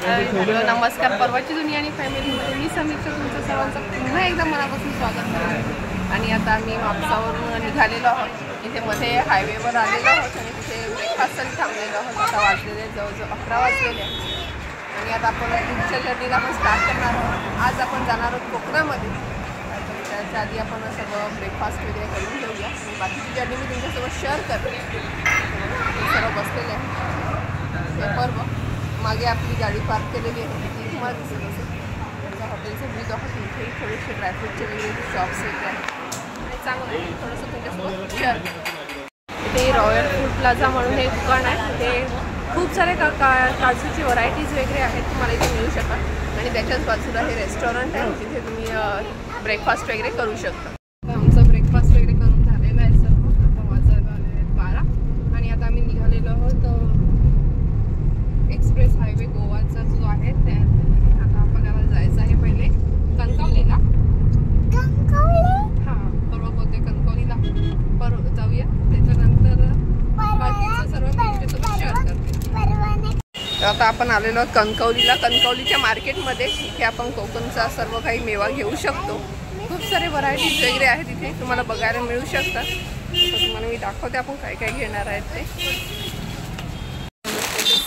नमस्कार, परवाची दुनिया आणि फॅमिलीमध्ये मी समीक्षा तुमचं सर्वांचं पुन्हा एकदा मनापासून स्वागत करते। आणि आता आम्ही वापसावरून निघालेलो आहोत। इथे मध्ये हायवेवर आलेलो आहोत आणि तिथे ब्रेकफास्टसाठी थांबलेलो आहोत। आता वाजलेले जवळजवळ 11 वाजलेले आणि आता आपण पुढच्या जर्नीला आपण स्टार्ट करणार आहोत। आज आपण जाणार आहोत कोकणामध्ये। त्याच्या आधी आपण सर्व ब्रेकफास्ट वगैरे करून घेऊया आणि बाकीची जर्नी मी तुमच्यासोबत शेअर करते। सर्व बसलेले आहे पर्व मागे आपली गाडी पार्क केलेली आहे ती तुम्हाला दिसत असेल। त्याच्या हॉटेलचं व्ह्यू दाखवते। इथेही थोडेसे ड्रायफ्रूटचे वगैरे शॉप्स वगैरे आहेत आणि चांगलं आहे, थोडंसं तुमच्यासोबत शेअर करते। इथे रॉयल फूड प्लाझा म्हणून एक दुकान आहे। ते खूप सारे काजूची व्हरायटीज वगैरे आहेत, तुम्हाला इथे मिळू शकतात। आणि त्याच्याच बाजूला हे रेस्टॉरंट आहे, तिथे तुम्ही ब्रेकफास्ट वगैरे करू शकता। आमचं ब्रेकफास्ट वगैरे करून झालेलं आहे सर्व। आता वाजायला आलेले आहेत 12 आणि आता आम्ही निघालेलो आहोत एक्सप्रेस हायवे गोवाचा जो आहे त्या आता आपल्याला जायचं आहे पहिले कणकवलीला। हां, परवा बोलते कणकवलीला परवा जाऊया, त्याच्यानंतर बाकीचं सर्व मी तुमच्यासोबत शेअर करते। आता आपण आलेलो आहोत कणकवलीला। कणकवलीच्या मार्केटमध्ये इथे आपण कोकणचा सर्व काही मेवा घेऊ शकतो। खूप सारे व्हरायटीज वगैरे आहेत इथे, तुम्हाला बघायला मिळू शकतात। तुम्हाला मी दाखवते आपण काय काय घेणार आहेत ते।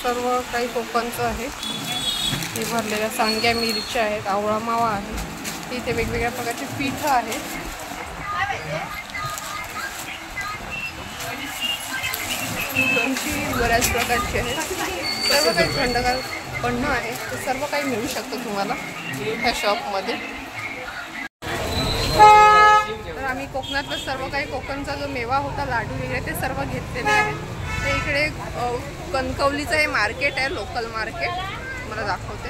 सर्व काही कोकणचं आहे। हे भरलेल्या सांग्या मिरच्या आहेत, आवळा मावा आहे, इथे वेगवेगळ्या प्रकारचे पीठ आहेत। लोणची बऱ्याच प्रकारची आहेत। सर्व काही थंडगार पण्ण आहे, ते सर्व काही मिळू शकतं तुम्हाला ह्या शॉपमध्ये। तर आम्ही कोकणातलं सर्व काही कोकणचा जो मेवा होता, लाडू वगैरे ते सर्व घेतलेले आहेत। ते इकडे कणकवलीचं हे मार्केट आहे, लोकल मार्केट, मला दाखवते।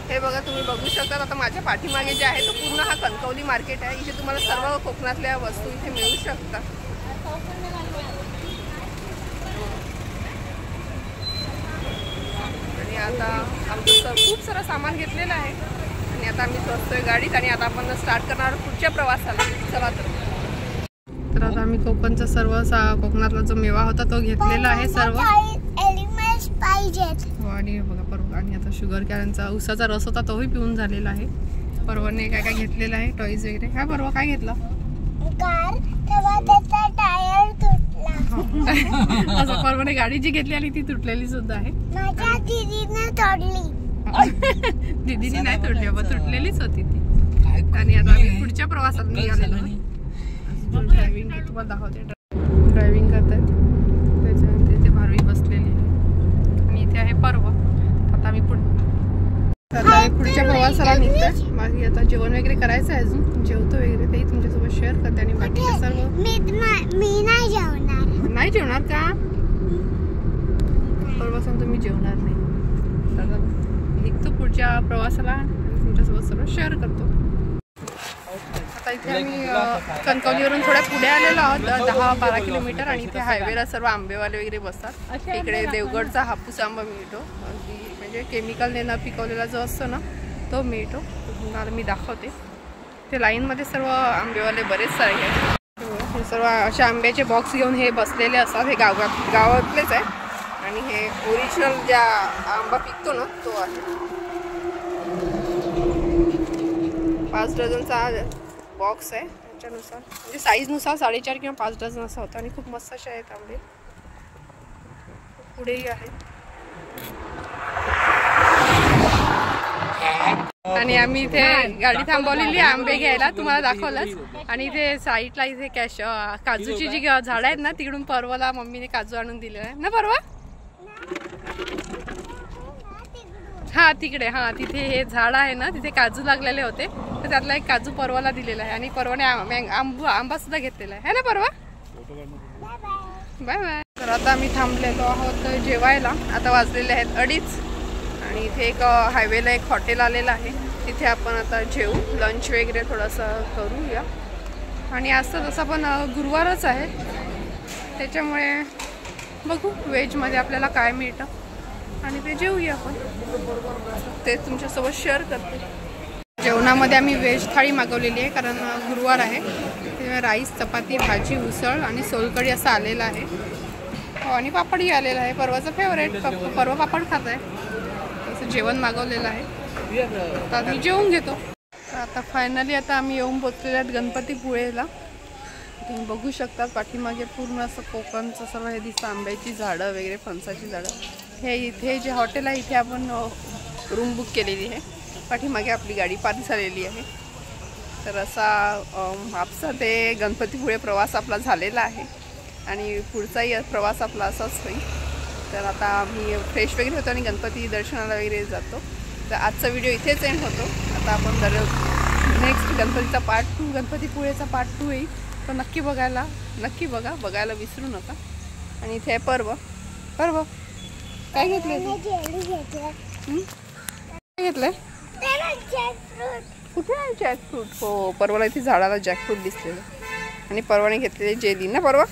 हे बघा, तुम्ही बघू शकता। आता माझ्या पाठीमागे जे आहे तो पूर्ण हा कणकवली मार्केट आहे। इथे तुम्हाला सर्व कोकणातल्या वस्तू इथे मिळू शकतात। आणि आता आमचं खूप सारं सामान घेतलेलं आहे आणि आता आम्ही बसतोय गाडीत आणि आता आपण स्टार्ट करणार पुढच्या प्रवासाला। चला तर आता आम्ही कोकणचा सर्व कोकणातला जो मेवा होता तो घेतलेला आहे सर्व। आणि बघा परवा, आणि आता शुगर कॅनचा उसाचा रस होता तोही पिऊन झालेला आहे। परवाने काय काय घेतलेलं आहे, टॉईज वगैरे। काय परवा काय घेतलं? असं परवाने गाडी जी घेतली आणि ती तुटलेली सुद्धा आहे। दीदीने नाही तोडली बाबा, तुटलेलीच होती ती। आणि आता आम्ही पुढच्या प्रवासात निघालेलो आहे। ड्रायव्हिंग तुम्हाला दाखवते, ड्रायव्हिंग करतात। त्याच्यानंतर इथे भारवी बसलेली आहे आणि इथे आहे पर्व। आता आम्ही पुढच्या प्रवासाला निघतोय। माझी आता जेवण वगैरे करायचं आहे, अजून जेवतो वगैरे, तेही तुमच्यासोबत शेअर करते। आणि बाकीचे सर्व मी नाही जेवणार। नाही जेवणार का? परवापासून तुम्ही जेवणार नाही। तर निघतो पुढच्या प्रवासाला, तुमच्यासोबत सर्व शेअर करतो। आता इथे आम्ही कणकवलीवरून थोड्या पुढे आलेलो आहोत, 10-12 किलोमीटर। आणि इथे हायवेला सर्व आंबेवाले वगैरे बसतात। इकडे देवगडचा हापूस आंबा मिळतो, म्हणजे केमिकलने न पिकवलेला जो असतो ना तो मिळतो। तुम्हाला मी दाखवते। ते लाईनमध्ये सर्व आंबेवाले बरेच सारे आहेत। हे सर्व असे आंब्याचे बॉक्स घेऊन हे बसलेले असतात। हे गावातलेच आहे आणि हे ओरिजिनल ज्या आंबा पिकतो ना तो आहे। 5 डझनचा बॉक्स आहे, त्याच्यानुसार म्हणजे साईजनुसार 4.5 किंवा 5 डझन असा होता। आणि खूप मस्त असे आहेत आंबे, पुढेही आहे। आणि आम्ही इथे गाडी थांबवलेली आंबे घ्यायला, तुम्हाला दाखवलंच। आणि इथे साईडला इथे काजूची जी झाडं आहेत ना, तिकडून परवाला मम्मीने काजू आणून दिलेला आहे ना परवा। हा तिकडे, हा तिथे हे झाड आहे ना, तिथे काजू लागलेले होते, तर त्यातला एक काजू परवाला दिलेला आहे। आणि परवाने आंबा सुद्धा घेतलेला आहे ना परवा। Bye bye. तर आता आम्ही थांबलेलो आहोत जेवायला। आता वाजलेले आहेत 2:30 आणि इथे एक हायवेला एक हॉटेल आलेलं आहे, तिथे आपण आता जेवू, लंच वगैरे थोडंसं करूया। आणि आज तर तसं पण गुरुवारच आहे, त्याच्यामुळे बघू व्हेजमध्ये आपल्याला काय मिळतं आणि ते जेवूया आपण, ते तुमच्यासोबत शेअर करते। जेवणामध्ये आम्ही व्हेज थाळी मागवलेली आहे, कारण गुरुवार आहे। राईस, चपाती, भाजी, उसळ आणि सोलकढी असं आलेलं आहे। हो आणि पापडही आलेला आहे. परवाचं फेवरेट परवा पापड खात आहे. तसं जेवण मागवलेलं आहे. तर आम्ही जेवून घेतो. तर आता फायनली आता आम्ही येऊन पोचलेले आहेत गणपतीपुळेला. तुम्ही बघू शकता पाठीमागे पूर्ण असं कोकणचं सर्व हे दिसतं. आंब्याची झाडं वगैरे, फणसाची झाडं. हे इथे जे हॉटेल आहे इथे आपण रूम बुक केलेली आहे. पाठीमागे आपली गाडी पार्क झालेली आहे. तर असा आपसा ते गणपतीपुळे प्रवास आपला झालेला आहे आणि पुढचाही प्रवास आपला असाच होईल. तर आता आम्ही फ्रेश वगैरे होतो आणि गणपती दर्शनाला वगैरे जातो. तर आजचा व्हिडिओ इथेच एंड होतो. आता आपण नेक्स्ट गणपतीचा पार्ट 2 गणपतीपुळेचा पार्ट 2 येईल. तर नक्की बघायला विसरू नका. आणि इथे पर्व काय घेतले? काय घेतलंय? कुठे आहे जॅकफ्रूट? हो, परवाला इथे झाडाला जॅकफ्रूट दिसलेलं आणि परवाने घेतलेले जेली ना परवा.